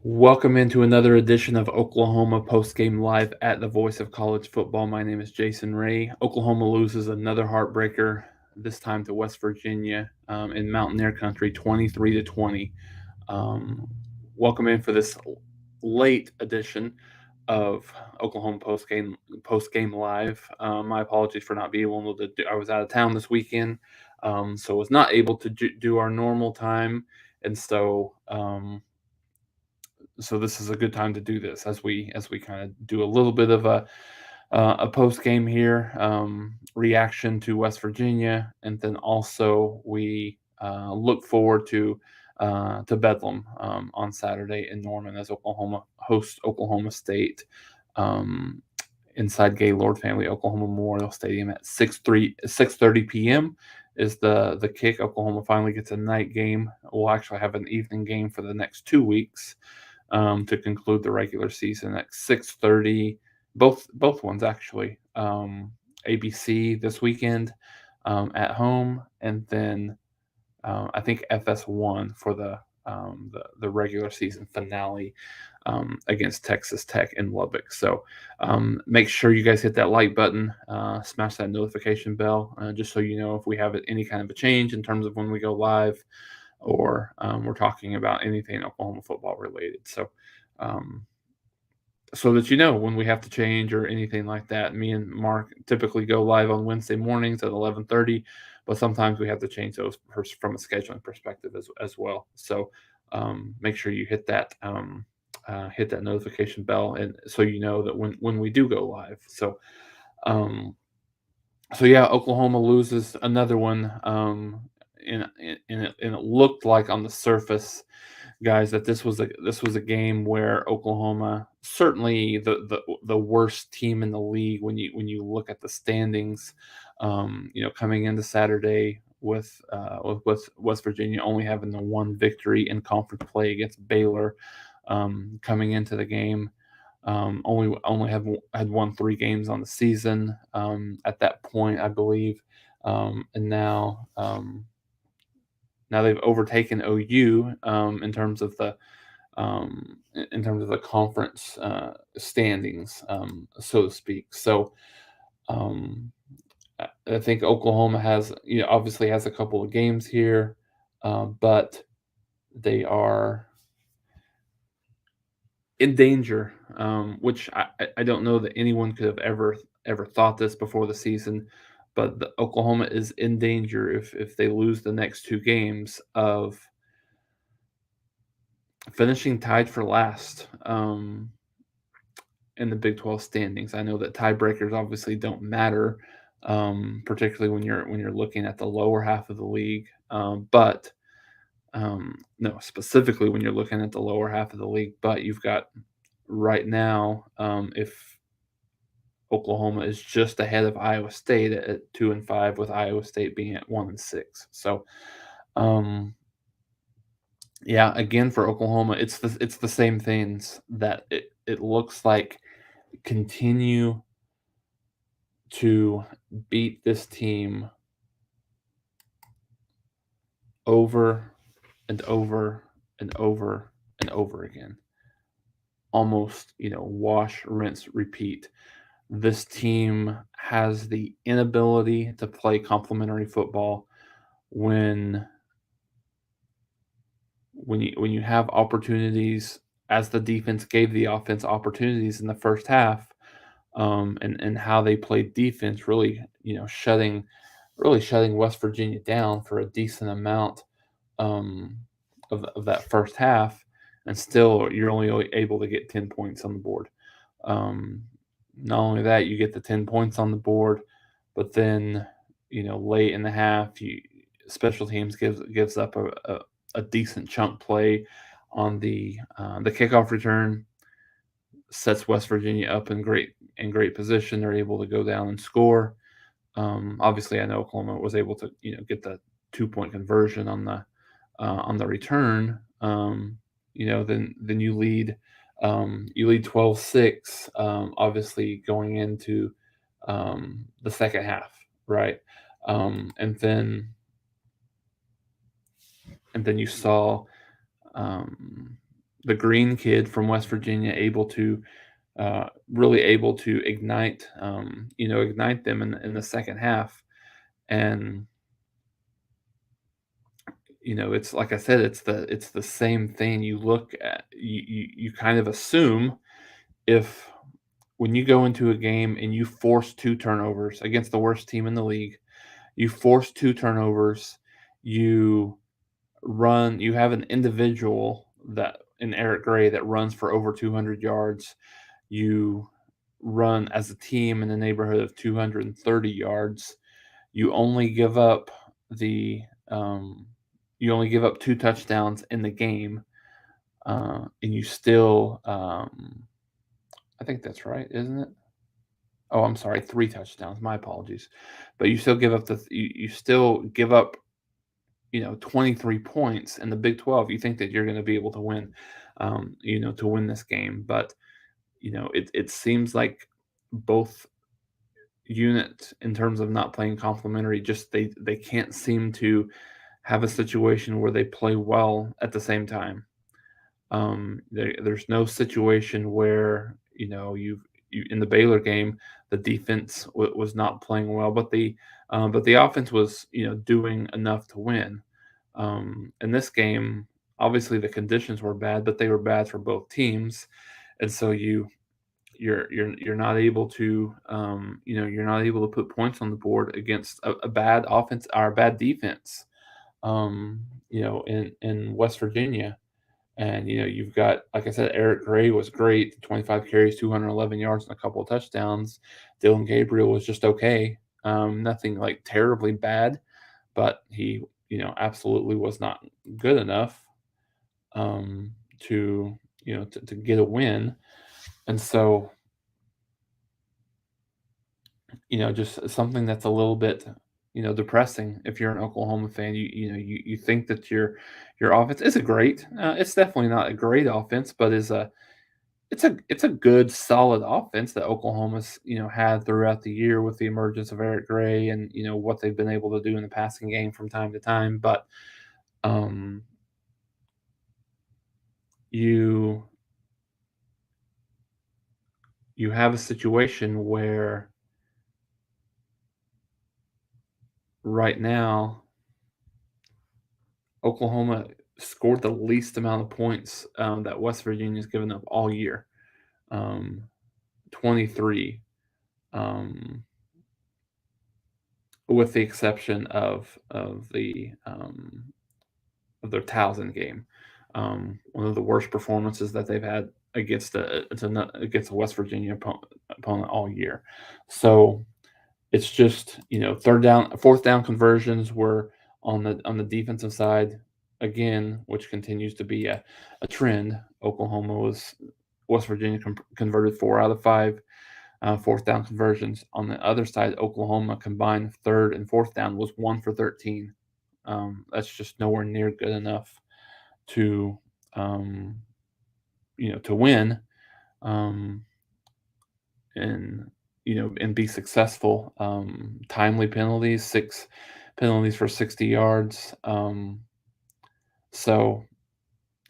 Welcome into another edition of Oklahoma Postgame Live at the Voice of College Football. My name is Jason Ray. Oklahoma loses another heartbreaker, this time to West Virginia in Mountaineer Country, 23-20. Um, Welcome in for this late edition of Oklahoma Postgame Live. My apologies for not being able to do. I was out of town this weekend, so was not able to do our normal time, and so this is a good time to do this as we kind of do a little bit of a post game here, reaction to West Virginia, and then also we look forward to Bedlam on Saturday in Norman as Oklahoma hosts Oklahoma State. Um, Inside Gaylord Family Oklahoma Memorial Stadium at 6:30 p.m. is the kick. Oklahoma finally gets a night game. We'll actually have an evening game for the next 2 weeks to conclude the regular season at 6:30. Both ones actually. ABC this weekend at home, and then I think FS1 for the regular season finale against Texas Tech in Lubbock. So make sure you guys hit that like button, smash that notification bell, just so you know if we have any kind of a change in terms of when we go live or we're talking about anything Oklahoma football related. Um, so that you know when we have to change or anything like that. Me and Mark typically go live on Wednesday mornings at 11:30, but sometimes we have to change those from a scheduling perspective as well. So make sure you hit that notification bell, and so you know that when we do go live. Um, so yeah, Oklahoma loses another one. And it looked like on the surface, guys, that this was a game where Oklahoma, certainly the worst team in the league when you look at the standings, coming into Saturday with West Virginia only having the one victory in conference play against Baylor, coming into the game. Only had won 3 games on the season at that point, I believe, and now they've overtaken OU in terms of the conference standings, so to speak. So um, I think Oklahoma obviously has a couple of games here, but they are in danger, which I don't know that anyone could have ever thought this before the season, but Oklahoma is in danger if they lose the next 2 games of finishing tied for last in the Big 12 standings. I know that tiebreakers obviously don't matter, particularly when you're looking at the lower half of the league, but no, specifically when you're looking at the lower half of the league. But you've got right now, if Oklahoma is just ahead of Iowa State at 2-5, with Iowa State being at 1-6. So, um, yeah, again for Oklahoma, it's the same things that it looks like continue to beat this team over and over and over and over again. Almost, wash, rinse, repeat. This team has the inability to play complementary football when when you have opportunities, as the defense gave the offense opportunities in the first half, and how they played defense, really, shutting West Virginia down for a decent amount um, of that first half, and still you're only able to get 10 points on the board. Um, Not only that, you get the 10 points on the board, but then late in the half, special teams gives up a decent chunk play on the kickoff return, sets West Virginia up in great position. They're able to go down and score. Obviously, I know Oklahoma was able to get the 2-point conversion on the return. Then you lead 12-6. Obviously, going into the second half, right? And then you saw um, the green kid from West Virginia able to really able to ignite ignite them in the second half. And it's like I said, it's the same thing. You look at you kind of assume, if when you go into a game and you force two turnovers against the worst team in the league, you force two turnovers, you you have an individual that in Eric Gray that runs for over 200 yards. You run as a team in the neighborhood of 230 yards. You only give up the you only give up two touchdowns in the game, and you still I think that's right, isn't it? Oh, I'm sorry, three touchdowns. My apologies. But you still give up you still give up 23 points in the Big 12. You think that you're going to be able to win, to win this game. But, it seems like both units, in terms of not playing complementary, just they can't seem to have a situation where they play well at the same time. There's no situation where you in the Baylor game, the defense was not playing well, but the offense was doing enough to win. In this game, obviously the conditions were bad, but they were bad for both teams, and so you're not able to you're not able to put points on the board against a bad offense or a bad defense. In West Virginia. And you've got, like I said, Eric Gray was great, 25 carries, 211 yards, and a couple of touchdowns. Dylan Gabriel was just okay, nothing like terribly bad, but he, absolutely was not good enough to, to get a win. And so, just something that's a little bit, depressing if you're an Oklahoma fan. You think that your offense is a great. It's definitely not a great offense, but it's a good solid offense that Oklahoma's had throughout the year with the emergence of Eric Gray and what they've been able to do in the passing game from time to time. But um, you you have a situation where right now Oklahoma scored the least amount of points that West Virginia's given up all year, um, 23, um, with the exception of their Towson game. One of the worst performances that they've had against a West Virginia opponent all year. So it's just fourth down conversions were on the defensive side again, which continues to be a trend. West Virginia converted 4 out of 5 fourth down conversions. On the other side, Oklahoma combined third and fourth down was 1 for 13. That's just nowhere near good enough to um, to win, um, and and be successful. Timely penalties, 6 penalties for 60 yards. So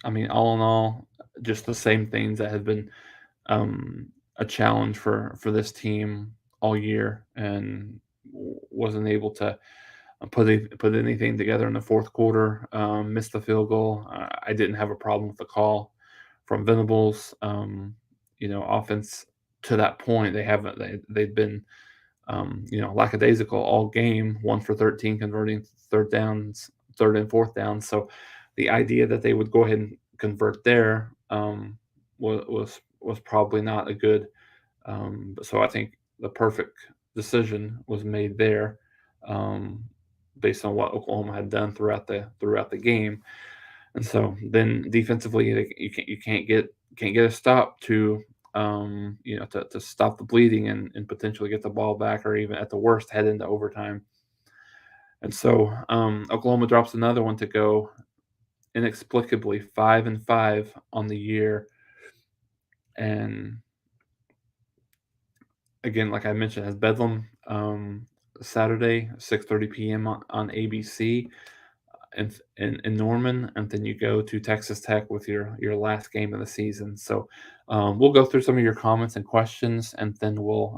I mean, all in all, just the same things that have been a challenge for this team all year, and wasn't able to put anything together in the fourth quarter. Missed the field goal. I didn't have a problem with the call from Venables. Offense to that point, they've been lackadaisical all game. 1 for 13 converting third and fourth downs. So the idea that they would go ahead and convert there was probably not a good. So I think the perfect decision was made there, um, based on what Oklahoma had done throughout the game. And so then defensively, you can't get a stop to to stop the bleeding and potentially get the ball back, or even at the worst head into overtime. And so Oklahoma drops another one to go inexplicably 5-5 on the year. And again, like I mentioned, has Bedlam Saturday, 6:30 p.m. on ABC. in Norman, and then you go to Texas Tech with your last game of the season. So we'll go through some of your comments and questions, and then we'll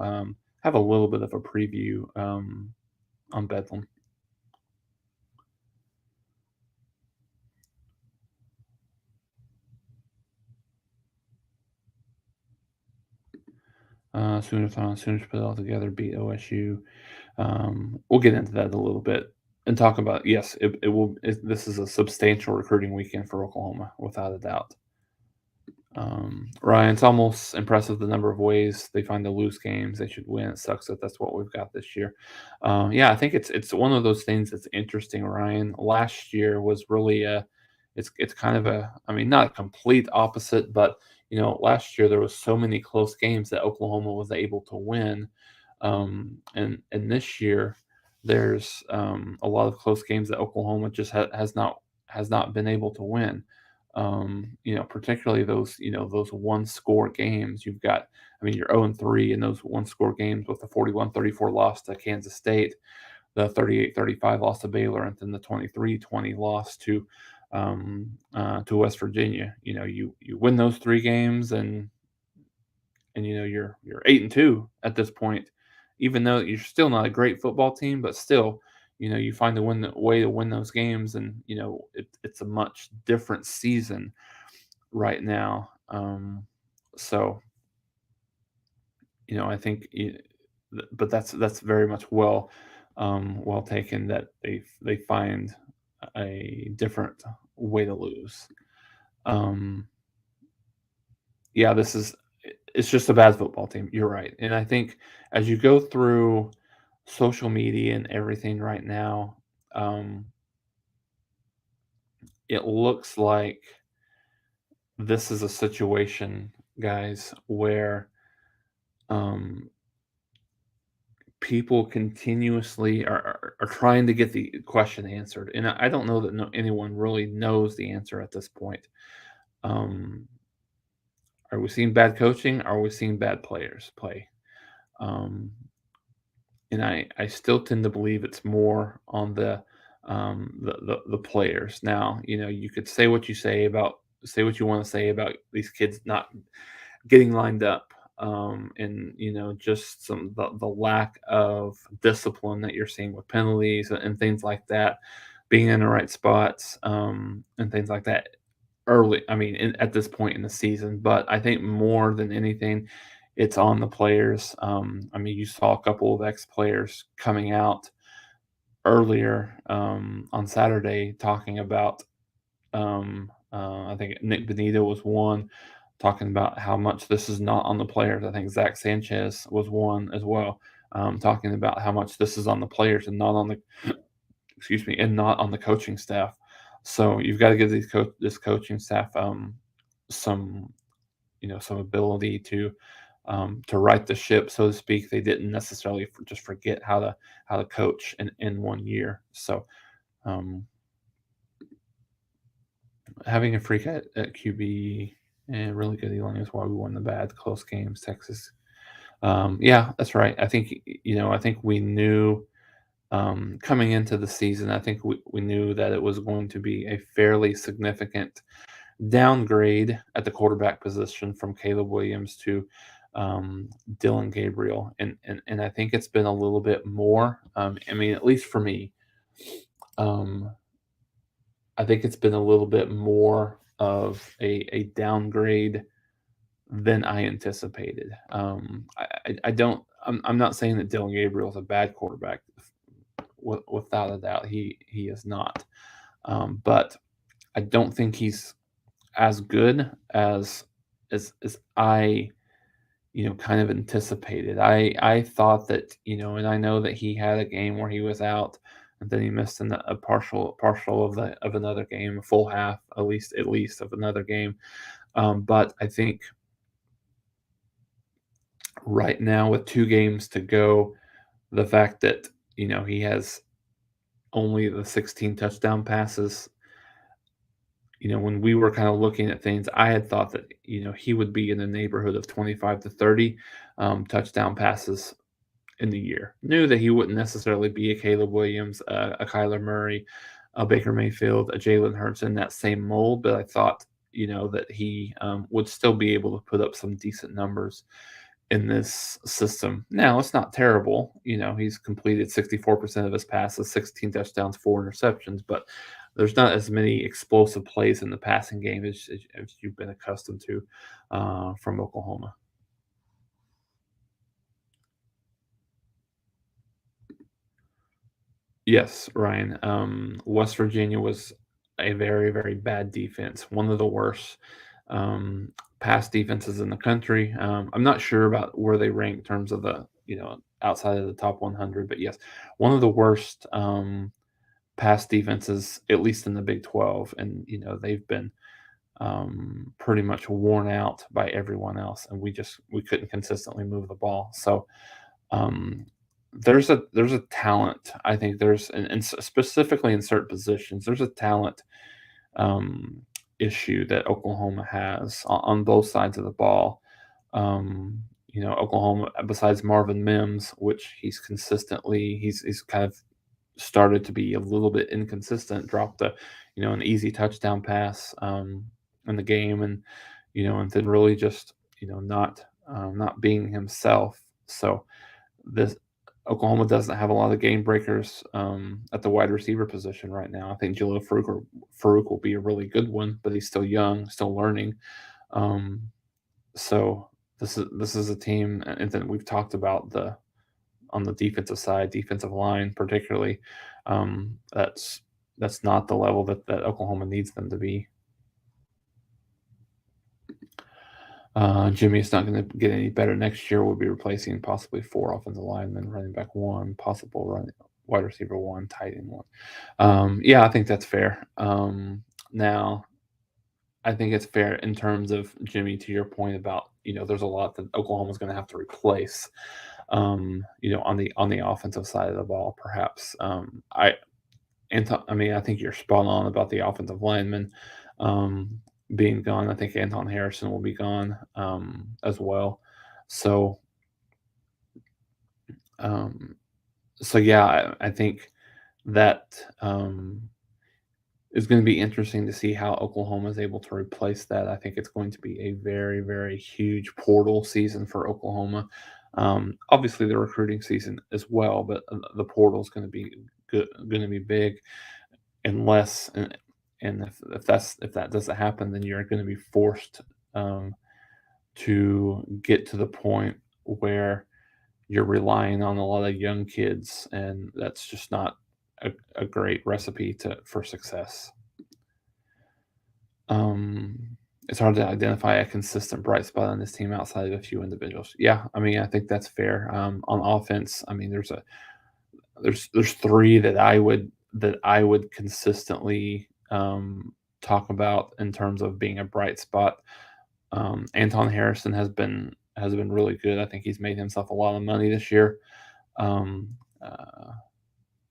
have a little bit of a preview on Bedlam. Sooners put it all together, beat OSU. We'll get into that a little bit and talk about, yes, it will. This is a substantial recruiting weekend for Oklahoma, without a doubt. Ryan, it's almost impressive the number of ways they find to lose games. They should win. It sucks that that's what we've got this year. Yeah, I think it's one of those things that's interesting. Ryan, last year was really it's kind of a, I mean, not a complete opposite, but last year there was so many close games that Oklahoma was able to win, and this year there's a lot of close games that Oklahoma just has not been able to win. Particularly those one score games. You've got, I mean, you're 0-3 in those one score games with the 41-34 loss to Kansas State, the 38-35 loss to Baylor, and then the 23-20 loss to West Virginia. You win those three games, and you're 8-2 at this point, even though you're still not a great football team, but still, you find the way to win those games, and it's a much different season right now. So I think, but that's very much well taken, that they find a different way to lose. Yeah, it's just a bad football team. You're right. And I think as you go through social media and everything right now, it looks like this is a situation, guys, where um, people continuously are trying to get the question answered. And I don't know that anyone really knows the answer at this point. Um, are we seeing bad coaching? Are we seeing bad players play? Um, and I still tend to believe it's more on the players. Now, you could say what you want to say about these kids not getting lined up, and just the lack of discipline that you're seeing with penalties and things like that, being in the right spots, and things like that early. I mean, at this point in the season, but I think more than anything, it's on the players. I mean, you saw a couple of ex players coming out earlier on Saturday talking about. I think Nick Benito was one, talking about how much this is not on the players. I think Zach Sanchez was one as well, talking about how much this is on the players and not on the excuse me, and not on the coaching staff. So you've got to give this coaching staff some some ability to right the ship, so to speak. They didn't necessarily just forget how to coach in 1 year. So having a freak at QB and really good E-line is why we won the bad close games. Texas. Yeah, that's right. I think we knew coming into the season. I think we knew that it was going to be a fairly significant downgrade at the quarterback position from Caleb Williams to Dylan Gabriel, and I think it's been a little bit more. I mean, at least for me, um, I think it's been a little bit more of a downgrade than I anticipated. I don't. I'm not saying that Dylan Gabriel is a bad quarterback. Without a doubt, he is not. But I don't think he's as good as I kind of anticipated. I thought that, and I know that he had a game where he was out, and then he missed a partial of another game, a full half at least of another game. But I think right now, with 2 games to go, the fact that he has only the 16 touchdown passes. When we were kind of looking at things, I had thought that he would be in the neighborhood of 25 to 30 touchdown passes in the year. Knew that he wouldn't necessarily be a Caleb Williams, a Kyler Murray, a Baker Mayfield, a Jalen Hurts in that same mold, but I thought, that he would still be able to put up some decent numbers in this system. Now, it's not terrible. He's completed 64% of his passes, 16 touchdowns, 4 interceptions, but there's not as many explosive plays in the passing game as you've been accustomed to from Oklahoma. Yes, Ryan. West Virginia was a very, very bad defense, one of the worst um, pass defenses in the country. I'm not sure about where they rank in terms of outside of the top 100, but yes, one of the worst pass defenses, at least in the Big 12. And, they've been pretty much worn out by everyone else, and we couldn't consistently move the ball. So, um, there's a talent. I think and specifically in certain positions, there's a talent um, issue that Oklahoma has on both sides of the ball. Oklahoma, besides Marvin Mims, which he's kind of started to be a little bit inconsistent, dropped an easy touchdown pass in the game, and then really just not being himself. So this Oklahoma doesn't have a lot of game breakers at the wide receiver position right now. I think Jalil Farouk will be a really good one, but he's still young, still learning. Um, so this is a team, and then we've talked about the on the defensive side, defensive line particularly. That's not the level that Oklahoma needs them to be. Jimmy is not going to get any better next year. We'll be replacing possibly 4 offensive linemen, running back one, possible wide receiver one, tight end one. Yeah, I think that's fair. Now, I think it's fair in terms of Jimmy, to your point about there's a lot that Oklahoma's going to have to replace. On the offensive side of the ball, perhaps. I mean, I think you're spot on about the offensive linemen being gone. I think Anton Harrison will be gone as well. So, um, so yeah, I think that is going to be interesting to see how Oklahoma is able to replace that. I think it's going to be a very, very huge portal season for Oklahoma. Obviously, the recruiting season as well, but the portal is going to be good, going to be big, unless and if that doesn't happen, then you're going to be forced to get to the point where you're relying on a lot of young kids, and that's just not a great recipe for success. Um, it's hard to identify a consistent bright spot on this team outside of a few individuals. Yeah, I mean, I think that's fair. On offense, I mean, there's three that I would consistently talk about in terms of being a bright spot. Anton Harrison has been really good. I think he's made himself a lot of money this year. Um, uh,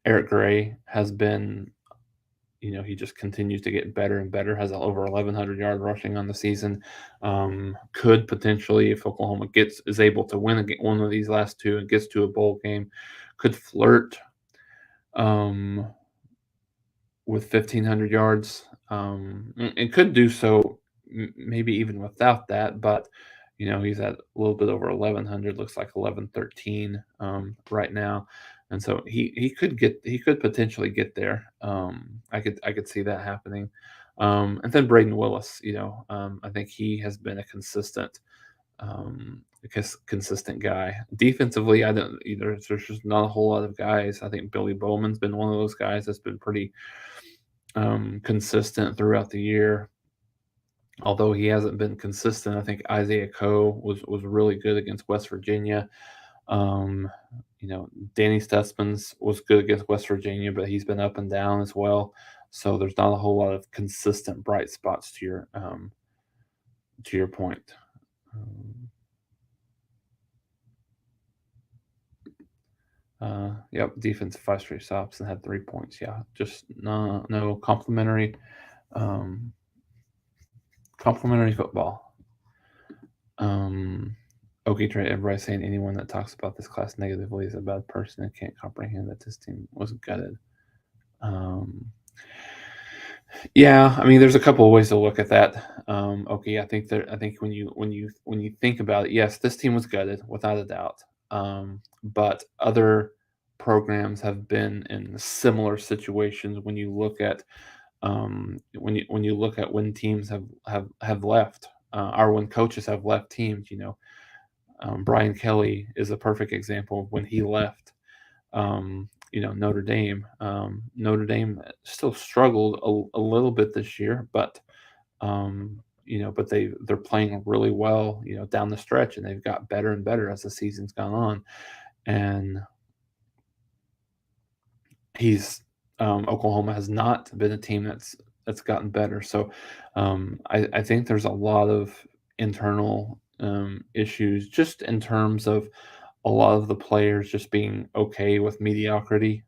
Eric Gray has been, he just continues to get better and better. Has over 1,100 yard rushing on the season. Could potentially, if Oklahoma is able to win one of these last two and gets to a bowl game, could flirt um, with 1,500 yards. And could do so maybe even without that, but he's at a little bit over 1,100. Looks like 1113 right now, and so he could potentially get there. I could see that happening. And then Braden Willis, I think he has been a consistent guy. Defensively, I don't either. There's just not a whole lot of guys. I think Billy Bowman's been one of those guys that's been pretty consistent throughout the year. Although he hasn't been consistent, I think Isaiah Coe was really good against West Virginia. Um, Danny Stutzman's was good against West Virginia, but he's been up and down as well. So there's not a whole lot of consistent bright spots to your point. Um, yep, defense 5 straight stops and had 3 points. Yeah, just no um, complimentary football. Um, Okie trade. Everybody saying anyone that talks about this class negatively is a bad person and can't comprehend that this team was gutted. Um, Yeah, I mean, there's a couple of ways to look at that. Okay, I think when you think about it, yes, this team was gutted without a doubt. But other programs have been in similar situations when you look at when you look at when teams have left, or when coaches have left teams. Brian Kelly is a perfect example of when he left. Notre Dame. Notre Dame still struggled a little bit this year, but but they're playing really well, down the stretch, and they've got better and better as the season's gone on. And he's Oklahoma has not been a team that's gotten better. So I think there's a lot of internal issues, just in terms of a lot of the players just being okay with mediocrity,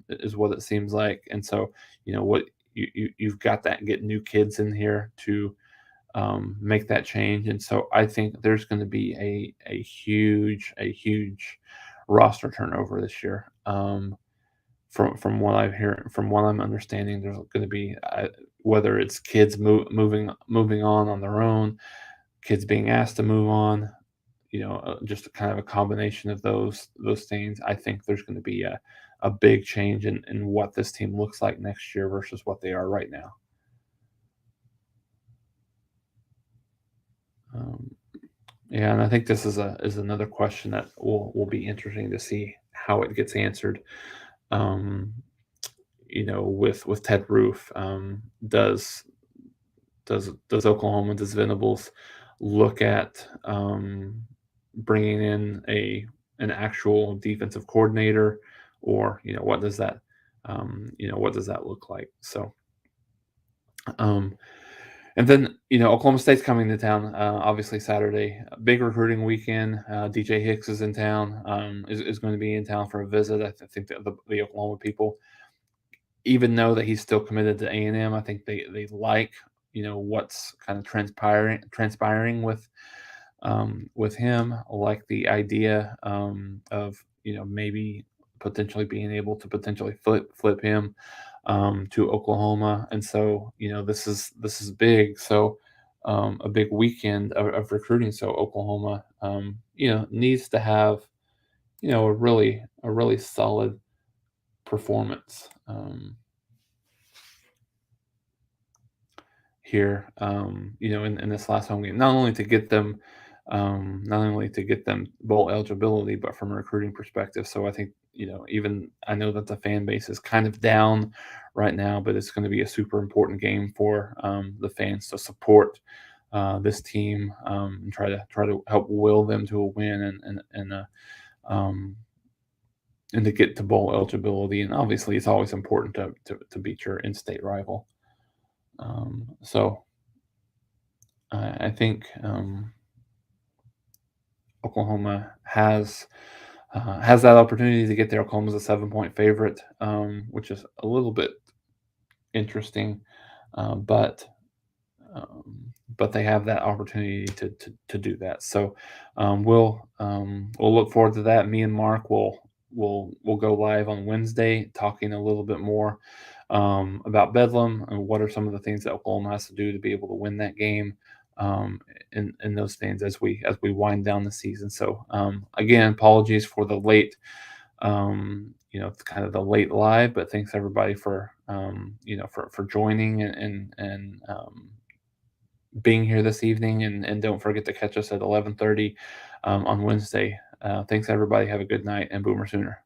is what it seems like. And so, what you've got that get new kids in here to make that change. And so I think there's going to be a huge roster turnover this year. From what I've heard, from what I'm understanding, there's going to be, whether it's kids moving on their own, kids being asked to move on, just a kind of a combination of those things. I think there's going to be a big change in what this team looks like next year versus what they are right now. Um, yeah, and I think this is another question that will be interesting to see how it gets answered. Um, with Ted Roof, does Oklahoma, does Venables look at bringing in an actual defensive coordinator, or what does that look like? So, um, and then Oklahoma State's coming to town. Obviously Saturday, a big recruiting weekend. DJ Hicks is in town. Is going to be in town for a visit. I think that the Oklahoma people, even though that he's still committed to A&M, I think they like what's kind of transpiring with him. I like the idea of maybe potentially being able to potentially flip him to Oklahoma. And so this is big. So a big weekend of recruiting. So Oklahoma needs to have a really solid performance here, in this last home game, not only to get them bowl eligibility, but from a recruiting perspective. So I think, even I know that the fan base is kind of down right now, but it's going to be a super important game for the fans to support this team, and try to help will them to a win, um, and to get to bowl eligibility. And obviously, it's always important to beat your in-state rival. So I think Oklahoma has that opportunity to get there. Oklahoma's a 7-point favorite, which is a little bit interesting, uh, but but they have that opportunity to do that. So we'll look forward to that. Me and Mark will go live on Wednesday, talking a little bit more about Bedlam and what are some of the things that Oklahoma has to do to be able to win that game, in those things as we wind down the season. So again, apologies for the late, it's kind of the late live, but thanks everybody for for joining and being here this evening, and don't forget to catch us at 11:30 on Wednesday. Thanks everybody. Have a good night, and Boomer Sooner.